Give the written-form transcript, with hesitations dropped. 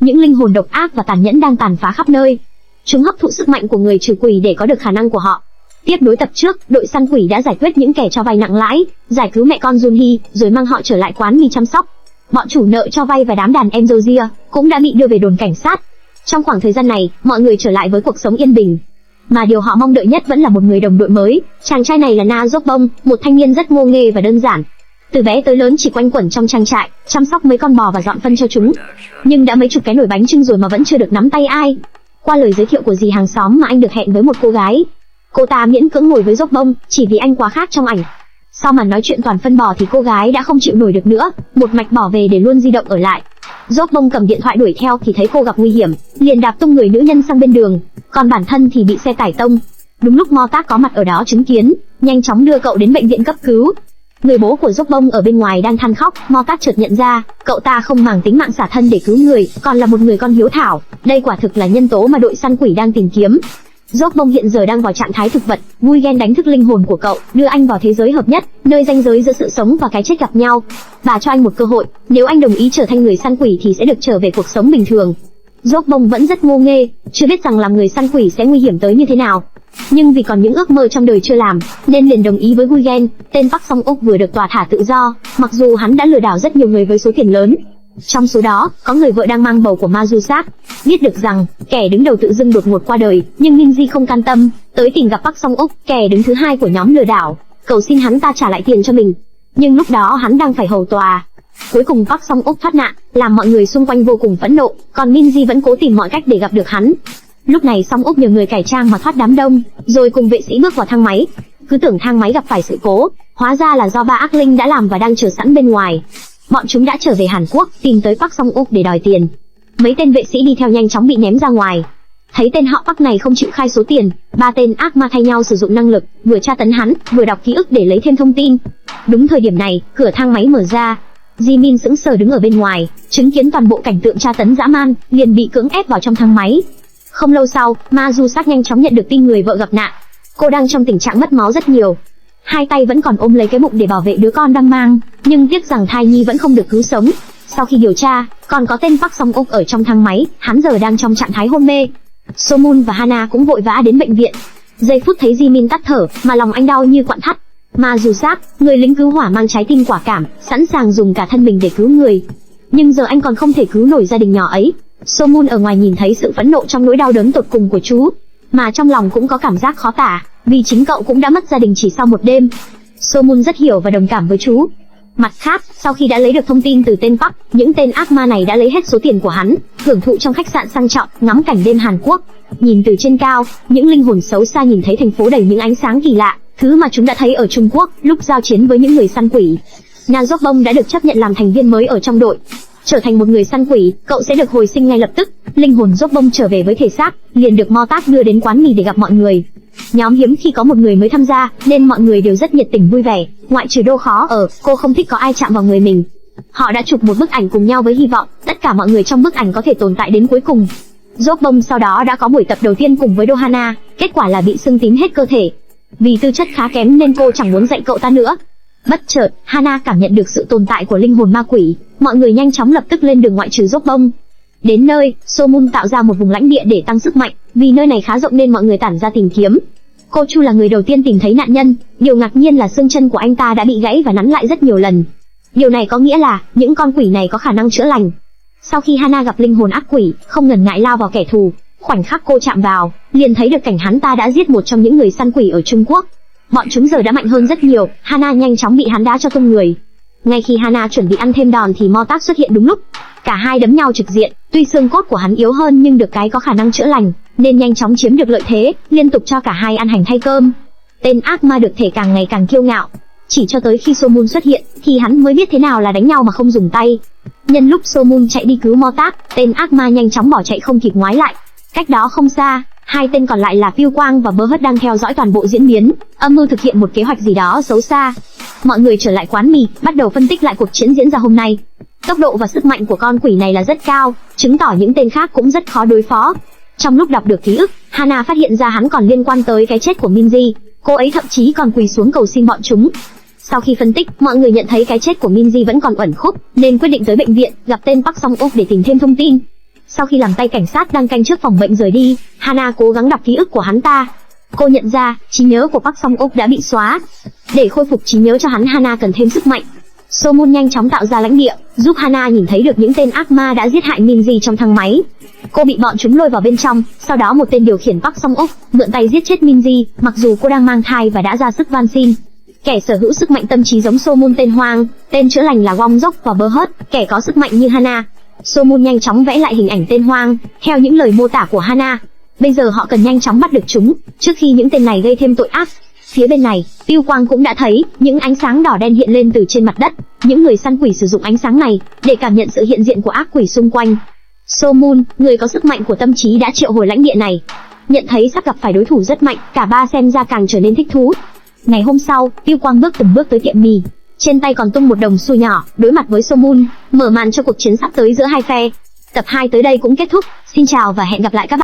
những linh hồn độc ác và tàn nhẫn đang tàn phá khắp nơi. Chúng hấp thụ sức mạnh của người trừ quỷ để có được khả năng của họ. Tiếp nối tập trước, đội săn quỷ đã giải quyết những kẻ cho vay nặng lãi, giải cứu mẹ con Junhee, rồi mang họ trở lại quán mì chăm sóc. Bọn chủ nợ cho vay và đám đàn em Georgia cũng đã bị đưa về đồn cảnh sát. Trong khoảng thời gian này, mọi người trở lại với cuộc sống yên bình. Mà điều họ mong đợi nhất vẫn là một người đồng đội mới. Chàng trai này là Na Giốc Bông, một thanh niên rất ngô nghê và đơn giản. Từ bé tới lớn chỉ quanh quẩn trong trang trại, chăm sóc mấy con bò và dọn phân cho chúng. Nhưng đã mấy chục cái nồi bánh chưng rồi mà vẫn chưa được nắm tay ai. Qua lời giới thiệu của dì hàng xóm mà anh được hẹn với một cô gái. Cô ta miễn cưỡng ngồi với Giốc Bông, chỉ vì anh quá khác trong ảnh. Sau màn nói chuyện toàn phân bò thì cô gái đã không chịu nổi được nữa, một mạch bỏ về để luôn di động ở lại. Giốc Bông cầm điện thoại đuổi theo thì thấy cô gặp nguy hiểm, liền đạp tung người nữ nhân sang bên đường, còn bản thân thì bị xe tải tông. Đúng lúc Mo Tác có mặt ở đó chứng kiến, nhanh chóng đưa cậu đến bệnh viện cấp cứu. Người bố của Giốc Bông ở bên ngoài đang than khóc, Mo Tác chợt nhận ra, cậu ta không màng tính mạng xả thân để cứu người, còn là một người con hiếu thảo. Đây quả thực là nhân tố mà đội săn quỷ đang tìm kiếm. Giốc Bông hiện giờ đang vào trạng thái thực vật, vui ghen đánh thức linh hồn của cậu, đưa anh vào thế giới hợp nhất, nơi ranh giới giữa sự sống và cái chết gặp nhau. Bà cho anh một cơ hội, nếu anh đồng ý trở thành người săn quỷ thì sẽ được trở về cuộc sống bình thường. Giốc Bông vẫn rất ngô nghê, chưa biết rằng làm người săn quỷ sẽ nguy hiểm tới như thế nào. Nhưng vì còn những ước mơ trong đời chưa làm, nên liền đồng ý với Nguyen, tên Park Song Uk vừa được tòa thả tự do, mặc dù hắn đã lừa đảo rất nhiều người với số tiền lớn. Trong số đó, có người vợ đang mang bầu của Ma Du Sak. Biết được rằng, kẻ đứng đầu tự dưng đột ngột qua đời, nhưng Minji không can tâm, tới tìm gặp Park Song Uk, kẻ đứng thứ hai của nhóm lừa đảo, cầu xin hắn ta trả lại tiền cho mình. Nhưng lúc đó hắn đang phải hầu tòa. Cuối cùng Park Song Uk thoát nạn, làm mọi người xung quanh vô cùng phẫn nộ, còn Minji vẫn cố tìm mọi cách để gặp được hắn. Lúc này Song Uk nhờ người cải trang mà thoát đám đông, rồi cùng vệ sĩ bước vào thang máy. Cứ tưởng thang máy gặp phải sự cố, hóa ra là do ba ác linh đã làm và đang chờ sẵn bên ngoài. Bọn chúng đã trở về Hàn Quốc, tìm tới Park Song Uk để đòi tiền. Mấy tên vệ sĩ đi theo nhanh chóng bị ném ra ngoài. Thấy tên họ Park này không chịu khai số tiền, ba tên ác ma thay nhau sử dụng năng lực, vừa tra tấn hắn, vừa đọc ký ức để lấy thêm thông tin. Đúng thời điểm này, cửa thang máy mở ra. Jimin sững sờ đứng ở bên ngoài, chứng kiến toàn bộ cảnh tượng tra tấn dã man, liền bị cưỡng ép vào trong thang máy. Không lâu sau, Ma Du Sak nhanh chóng nhận được tin người vợ gặp nạn. Cô đang trong tình trạng mất máu rất nhiều. Hai tay vẫn còn ôm lấy cái bụng để bảo vệ đứa con đang mang, nhưng tiếc rằng thai nhi vẫn không được cứu sống. Sau khi điều tra, còn có tên Park Song Uk ở trong thang máy, hắn giờ đang trong trạng thái hôn mê. So Moon và Hana cũng vội vã đến bệnh viện. Giây phút thấy Jimin tắt thở, mà lòng anh đau như quặn thắt. Ma Du Sak, người lính cứu hỏa mang trái tim quả cảm, sẵn sàng dùng cả thân mình để cứu người. Nhưng giờ anh còn không thể cứu nổi gia đình nhỏ ấy. So Moon ở ngoài nhìn thấy sự phẫn nộ trong nỗi đau đớn tột cùng của chú, mà trong lòng cũng có cảm giác khó tả, vì chính cậu cũng đã mất gia đình chỉ sau một đêm. So Moon rất hiểu và đồng cảm với chú. Mặt khác, sau khi đã lấy được thông tin từ tên Park, những tên ác ma này đã lấy hết số tiền của hắn, hưởng thụ trong khách sạn sang trọng, ngắm cảnh đêm Hàn Quốc. Nhìn từ trên cao, những linh hồn xấu xa nhìn thấy thành phố đầy những ánh sáng kỳ lạ, thứ mà chúng đã thấy ở Trung Quốc lúc giao chiến với những người săn quỷ. Na Giốc Bông đã được chấp nhận làm thành viên mới ở trong đội. Trở thành một người săn quỷ, cậu sẽ được hồi sinh ngay lập tức. Linh hồn Giốc Bông trở về với thể xác, liền được Mo Tác đưa đến quán mì để gặp mọi người. Nhóm hiếm khi có một người mới tham gia, nên mọi người đều rất nhiệt tình vui vẻ, ngoại trừ Đô Khó ở, cô không thích có ai chạm vào người mình. Họ đã chụp một bức ảnh cùng nhau với hy vọng tất cả mọi người trong bức ảnh có thể tồn tại đến cuối cùng. Giốc Bông sau đó đã có buổi tập đầu tiên cùng với Do Hana, kết quả là bị sưng tím hết cơ thể. Vì tư chất khá kém nên cô chẳng muốn dạy cậu ta nữa. Bất chợt, Hana cảm nhận được sự tồn tại của linh hồn ma quỷ, mọi người nhanh chóng lập tức lên đường ngoại trừ Giốc Bông. Đến nơi, So Moon tạo ra một vùng lãnh địa để tăng sức mạnh, vì nơi này khá rộng nên mọi người tản ra tìm kiếm. Cô Chu là người đầu tiên tìm thấy nạn nhân, điều ngạc nhiên là xương chân của anh ta đã bị gãy và nắn lại rất nhiều lần. Điều này có nghĩa là, những con quỷ này có khả năng chữa lành. Sau khi Hana gặp linh hồn ác quỷ, không ngần ngại lao vào kẻ thù, khoảnh khắc cô chạm vào, liền thấy được cảnh hắn ta đã giết một trong những người săn quỷ ở Trung Quốc. Bọn chúng giờ đã mạnh hơn rất nhiều, Hana nhanh chóng bị hắn đá cho tung người. Ngay khi Hana chuẩn bị ăn thêm đòn thì Mo Tác xuất hiện đúng lúc. Cả hai đấm nhau trực diện, tuy xương cốt của hắn yếu hơn nhưng được cái có khả năng chữa lành, nên nhanh chóng chiếm được lợi thế, liên tục cho cả hai ăn hành thay cơm. Tên ác ma được thể càng ngày càng kiêu ngạo. Chỉ cho tới khi So Moon xuất hiện, thì hắn mới biết thế nào là đánh nhau mà không dùng tay. Nhân lúc So Moon chạy đi cứu Mo Tác, tên ác ma nhanh chóng bỏ chạy không kịp ngoái lại. Cách đó không xa, hai tên còn lại là Phiêu Quang và Bơ Hất đang theo dõi toàn bộ diễn biến, âm mưu thực hiện một kế hoạch gì đó xấu xa. Mọi người trở lại quán mì, bắt đầu phân tích lại cuộc chiến diễn ra hôm nay. Tốc độ và sức mạnh của con quỷ này là rất cao, chứng tỏ những tên khác cũng rất khó đối phó. Trong lúc đọc được ký ức, Hana phát hiện ra hắn còn liên quan tới cái chết của Minji. Cô ấy thậm chí còn quỳ xuống cầu xin bọn chúng. Sau khi phân tích, mọi người nhận thấy cái chết của Minji vẫn còn uẩn khúc, nên quyết định tới bệnh viện, gặp tên Park Song Uk để tìm thêm thông tin. Sau khi làm tay cảnh sát đang canh trước phòng bệnh rời đi, Hana cố gắng đọc ký ức của hắn ta. Cô nhận ra, trí nhớ của Park Song-uk đã bị xóa. Để khôi phục trí nhớ cho hắn, Hana cần thêm sức mạnh. So Moon nhanh chóng tạo ra lãnh địa, giúp Hana nhìn thấy được những tên ác ma đã giết hại Minji trong thang máy. Cô bị bọn chúng lôi vào bên trong, sau đó một tên điều khiển Park Song-uk mượn tay giết chết Minji, mặc dù cô đang mang thai và đã ra sức van xin. Kẻ sở hữu sức mạnh tâm trí giống So Moon tên Hoang, tên chữa lành là Wong Jok và Berhut, kẻ có sức mạnh như Hana. So Moon nhanh chóng vẽ lại hình ảnh tên Hoang, theo những lời mô tả của Hana. Bây giờ họ cần nhanh chóng bắt được chúng, trước khi những tên này gây thêm tội ác. Phía bên này, Tiêu Quang cũng đã thấy những ánh sáng đỏ đen hiện lên từ trên mặt đất. Những người săn quỷ sử dụng ánh sáng này để cảm nhận sự hiện diện của ác quỷ xung quanh. So Moon, người có sức mạnh của tâm trí, đã triệu hồi lãnh địa này. Nhận thấy sắp gặp phải đối thủ rất mạnh, cả ba xem ra càng trở nên thích thú. Ngày hôm sau, Tiêu Quang từng bước tới tiệm mì, trên tay còn tung một đồng xu nhỏ, đối mặt với So Moon, mở màn cho cuộc chiến sắp tới giữa hai phe. Tập 2 tới đây cũng kết thúc. Xin chào và hẹn gặp lại các bạn.